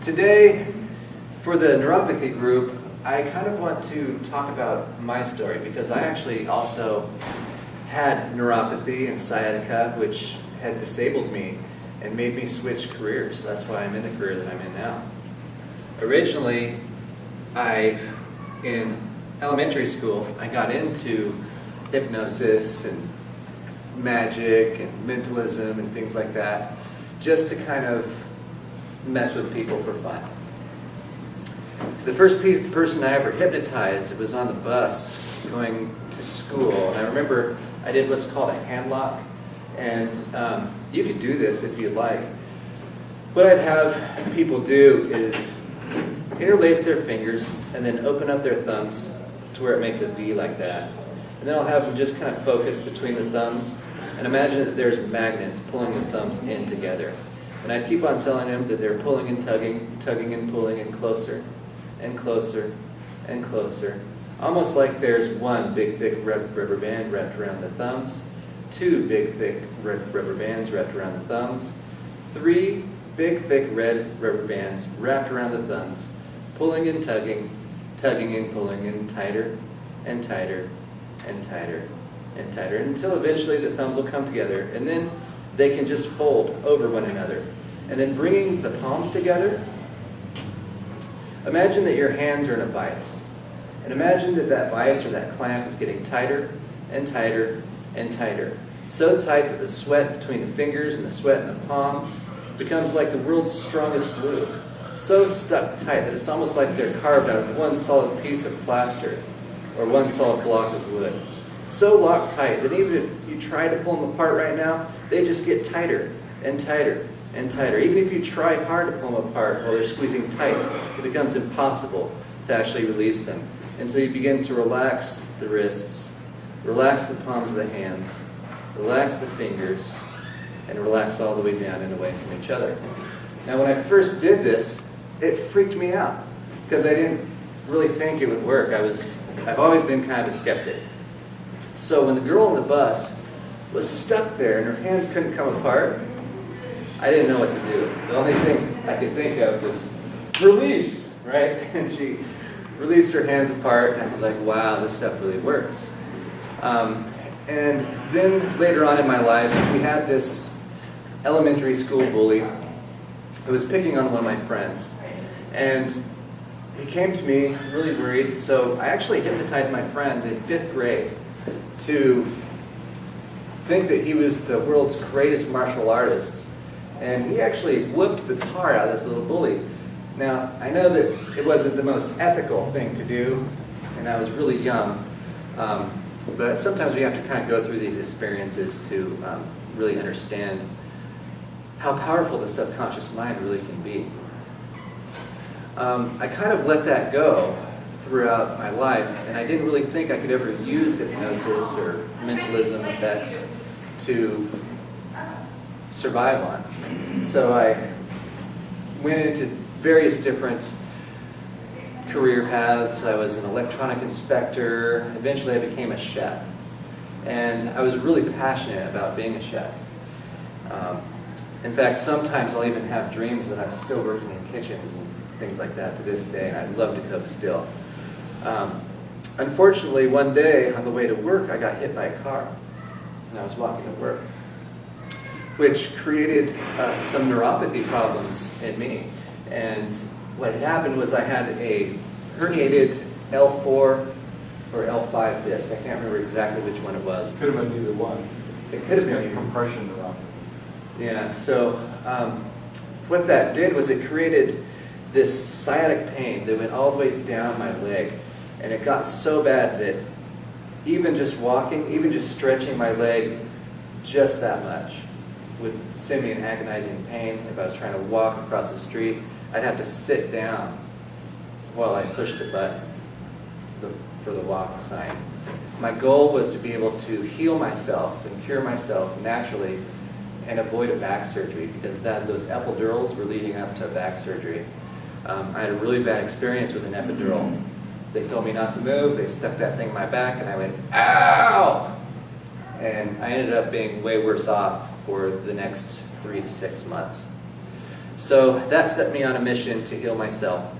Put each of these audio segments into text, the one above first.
Today, for the neuropathy group, I kind of want to talk about my story because I actually also had neuropathy and sciatica, which had disabled me and made me switch careers. So that's why I'm in the career that I'm in now. Originally, in elementary school, I got into hypnosis and magic and mentalism and things like that, just to kind of mess with people for fun. The first person I ever hypnotized was on the bus going to school, and I remember I did what's called a hand lock, and you could do this if you'd like. What I'd have people do is interlace their fingers and then open up their thumbs to where it makes a V like that. And then I'll have them just kind of focus between the thumbs and imagine that there's magnets pulling the thumbs in together. And I'd keep on telling them that they're pulling and tugging, tugging and pulling and closer and closer and closer. Almost like there's one big thick rubber band wrapped around the thumbs, two big thick rubber bands wrapped around the thumbs, three big thick red rubber bands wrapped around the thumbs, pulling and tugging, tugging and pulling and tighter and tighter and tighter and tighter until eventually the thumbs will come together, and then they can just fold over one another. And then bringing the palms together, imagine that your hands are in a vise. And imagine that that vise or that clamp is getting tighter and tighter and tighter. So tight that the sweat between the fingers and the sweat in the palms becomes like the world's strongest glue. So stuck tight that it's almost like they're carved out of one solid piece of plaster or one solid block of wood. So locked tight that even if you try to pull them apart right now, they just get tighter and tighter and tighter. Even if you try hard to pull them apart while they're squeezing tight, it becomes impossible to actually release them until you begin to relax the wrists, relax the palms of the hands, relax the fingers, and relax all the way down and away from each other. Now, when I first did this, it freaked me out because I didn't really think it would work. I've always been kind of a skeptic. So when the girl on the bus was stuck there and her hands couldn't come apart, I didn't know what to do. The only thing I could think of was release, right? And she released her hands apart, and I was like, wow, this stuff really works. And then later on in my life, we had this elementary school bully who was picking on one of my friends. And he came to me really worried, so I actually hypnotized my friend in 5th grade to think that he was the world's greatest martial artist. And he actually whooped the tar out of this little bully. Now, I know that it wasn't the most ethical thing to do, and I was really young, but sometimes we have to kind of go through these experiences to really understand how powerful the subconscious mind really can be. I kind of let that go throughout my life, and I didn't really think I could ever use hypnosis or mentalism effects to survive on. So I went into various different career paths. I was an electronic inspector. Eventually I became a chef. And I was really passionate about being a chef. In fact, sometimes I'll even have dreams that I'm still working in kitchens and things like that to this day, and I'd love to cook still. Unfortunately, one day on the way to work, I got hit by a car, and I was walking to work, which created some neuropathy problems in me. And what had happened was I had a herniated L4 or L5 disc. I can't remember exactly which one it was. Could have been either one. It could have been either. Compression neuropathy. Yeah, so what that did was it created this sciatic pain that went all the way down my leg. And it got so bad that even just walking, even just stretching my leg just that much would send me in agonizing pain. If I was trying to walk across the street, I'd have to sit down while I pushed the button for the walk sign. My goal was to be able to heal myself and cure myself naturally and avoid a back surgery, because those epidurals were leading up to a back surgery. I had a really bad experience with an epidural. They told me not to move, they stuck that thing in my back, and I went, ow! And I ended up being way worse off for the next 3 to 6 months. So that set me on a mission to heal myself.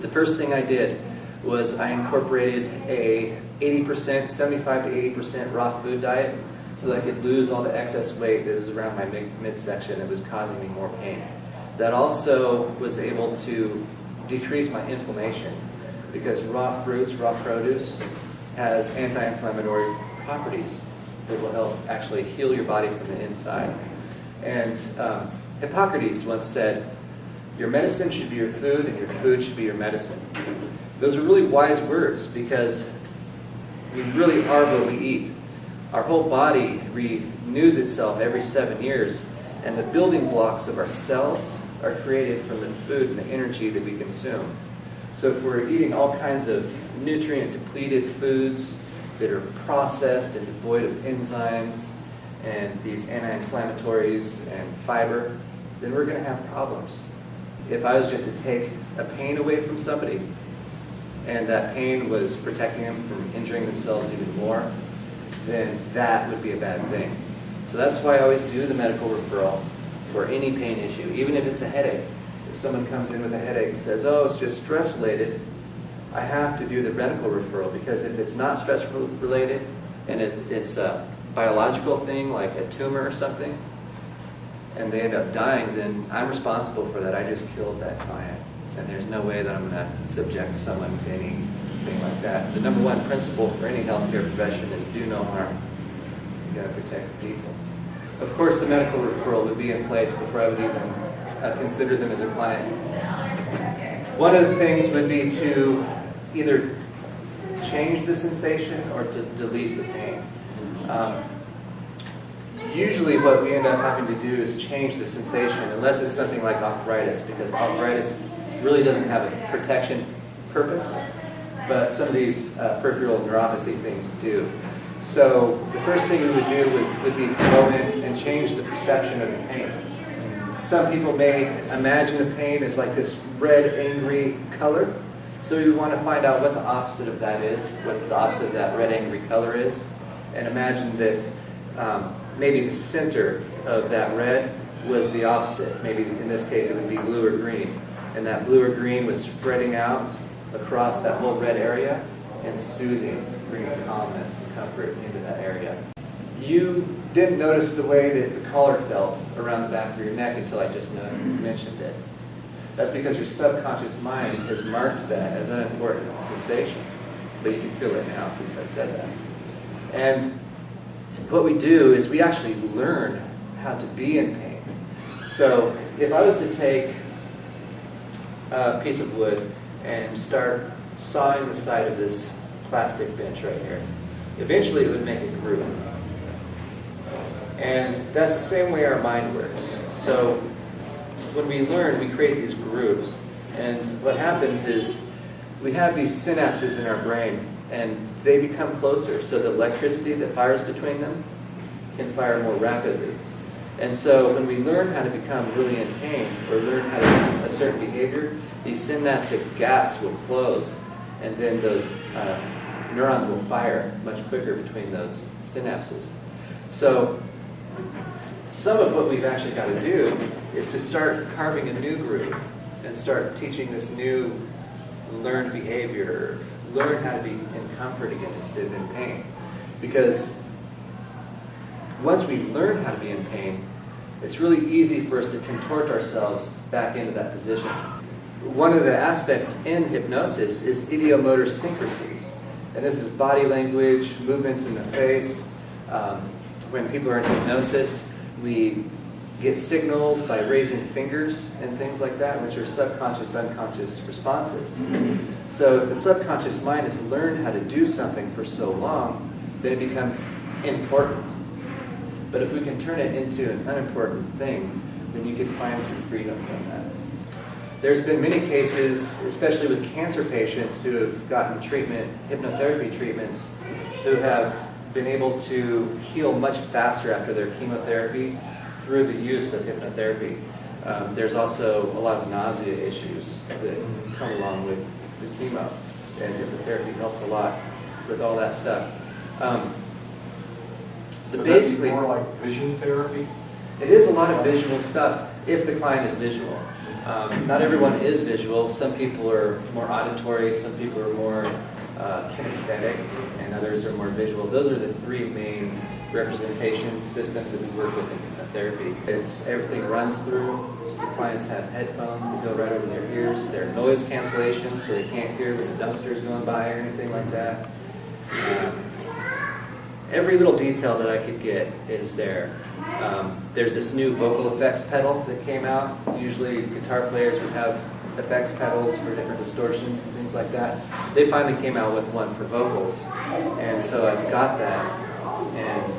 The first thing I did was I incorporated a 80%, 75 to 80% raw food diet so that I could lose all the excess weight that was around my midsection that was causing me more pain. That also was able to decrease my inflammation because raw fruits, raw produce, has anti-inflammatory properties that will help actually heal your body from the inside. And Hippocrates once said, your medicine should be your food and your food should be your medicine. Those are really wise words because we really are what we eat. Our whole body renews itself every 7 years, and the building blocks of our cells are created from the food and the energy that we consume. So if we're eating all kinds of nutrient-depleted foods that are processed and devoid of enzymes and these anti-inflammatories and fiber, then we're going to have problems. If I was just to take a pain away from somebody, and that pain was protecting them from injuring themselves even more, then that would be a bad thing. So that's why I always do the medical referral for any pain issue, even if it's a headache. If someone comes in with a headache and says, oh, it's just stress-related, I have to do the medical referral, because if it's not stress-related and it's a biological thing like a tumor or something, and they end up dying, then I'm responsible for that. I just killed that client. And there's no way that I'm going to subject someone to anything like that. The number one principle for any healthcare profession is do no harm. You got to protect the people. Of course, the medical referral would be in place before I would even consider them as a client. One of the things would be to either change the sensation or to delete the pain. Usually what we end up having to do is change the sensation, unless it's something like arthritis, because arthritis really doesn't have a protection purpose, but some of these peripheral neuropathy things do. So the first thing we would do would be to go in and change the perception of the pain. Some people may imagine the pain as like this red, angry color, so we want to find out what the opposite of that is, what the opposite of that red, angry color is, and imagine that maybe the center of that red was the opposite. Maybe in this case it would be blue or green. And that blue or green was spreading out across that whole red area and soothing, bringing calmness and comfort into that area. You didn't notice the way that the collar felt around the back of your neck until I just mentioned it. That's because your subconscious mind has marked that as an unimportant sensation. But you can feel it now since I said that. And what we do is we actually learn how to be in pain. So if I was to take a piece of wood and start sawing the side of this plastic bench right here, eventually it would make a groove. And that's the same way our mind works. So when we learn, we create these grooves. And what happens is we have these synapses in our brain, and they become closer, so the electricity that fires between them can fire more rapidly. And so when we learn how to become really in pain, or learn how to do a certain behavior, these synaptic gaps will close, and then those neurons will fire much quicker between those synapses. So some of what we've actually got to do is to start carving a new groove and start teaching this new learned behavior, learn how to be in comfort again instead of in pain. Because once we learn how to be in pain, it's really easy for us to contort ourselves back into that position. One of the aspects in hypnosis is ideomotor syncrasies. And this is body language, movements in the face. When people are in hypnosis, we get signals by raising fingers and things like that, which are subconscious, unconscious responses. So if the subconscious mind has learned how to do something for so long, then it becomes important. But if we can turn it into an unimportant thing, then you could find some freedom from that. There's been many cases, especially with cancer patients who have gotten treatment, hypnotherapy treatments, who have been able to heal much faster after their chemotherapy through the use of hypnotherapy. There's also a lot of nausea issues that come along with the chemo, and hypnotherapy helps a lot with all that stuff. Basically more like vision therapy? It is a lot of visual stuff. if the client is visual. Not everyone is visual. Some people are more auditory, some people are more kinesthetic, and others are more visual. Those are the three main representation systems that we work with in hypnotherapy. Everything runs through. The clients have headphones that go right over their ears. They're noise cancellation, so they can't hear when the dumpster's going by or anything like that. Every little detail that I could get is there. There's this new vocal effects pedal that came out. Usually guitar players would have effects pedals for different distortions and things like that. They finally came out with one for vocals. And so I've got that. And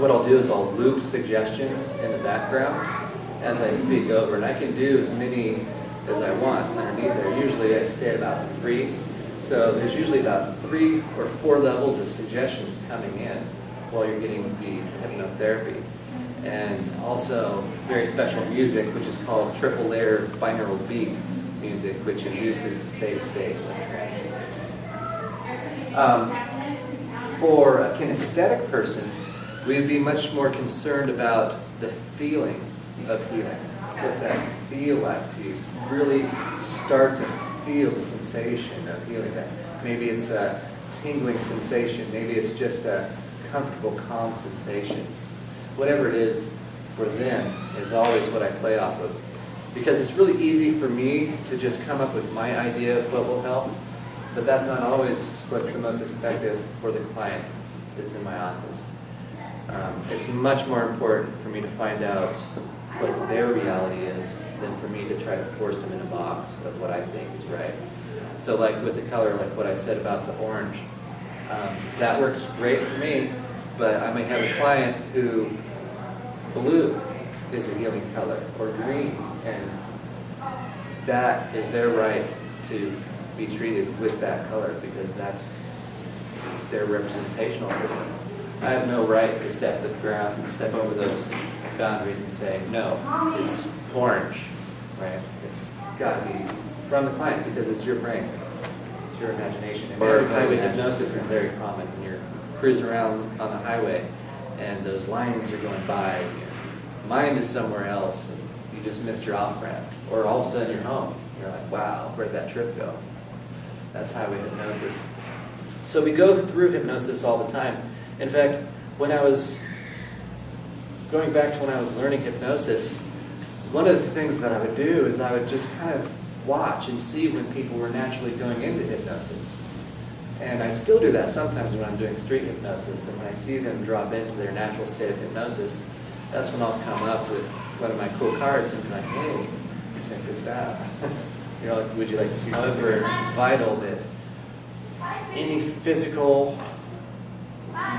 what I'll do is I'll loop suggestions in the background as I speak over. And I can do as many as I want underneath there. Usually I stay at about 3. So there's usually about 3 or 4 levels of suggestions coming in while you're getting the hypnotherapy. And also very special music, which is called triple layer binaural beat music, which induces the theta state of trance. For a kinesthetic person, we'd be much more concerned about the feeling of healing. What's that feel like to you? Really start to feel the sensation of healing. That maybe it's a tingling sensation, maybe it's just a comfortable, calm sensation. Whatever it is for them is always what I play off of. Because it's really easy for me to just come up with my idea of what will help, but that's not always what's the most effective for the client that's in my office. It's much more important for me to find out what their reality is than for me to try to force them in a box of what I think is right. So like with the color, like what I said about the orange, that works great for me, but I may have a client who blue is a healing color, or green, and that is their right to be treated with that color because that's their representational system. I have no right to step over those boundaries and say, no, it's orange, right? It's got to be from the client because it's your brain, it's your imagination. And highway hypnosis is very common when you're cruising around on the highway and those lines are going by and your mind is somewhere else and you just missed your off-ramp. Or all of a sudden you're home. You're like, wow, where'd that trip go? That's highway hypnosis. So we go through hypnosis all the time. In fact, when I was going back to when I was learning hypnosis, one of the things that I would do is I would just kind of watch and see when people were naturally going into hypnosis. And I still do that sometimes when I'm doing street hypnosis, and when I see them drop into their natural state of hypnosis, that's when I'll come up with one of my cool cards and be like, hey, check this out. You know, would you like to see something? However, it's vital that any physical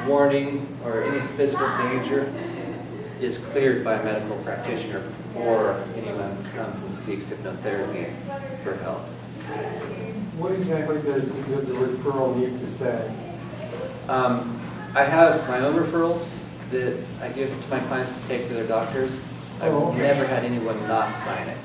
warning or any physical danger is cleared by a medical practitioner before anyone comes and seeks hypnotherapy for help. What exactly does the referral need to say? I have my own referrals that I give to my clients to take to their doctors. I've never had anyone not sign it.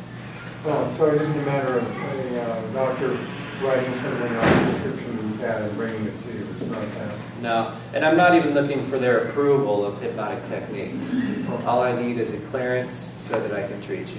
Oh, so it isn't a matter of a doctor writing something on a prescription pad and bringing it to you. It's not that. No, and I'm not even looking for their approval of hypnotic techniques. All I need is a clearance so that I can treat you.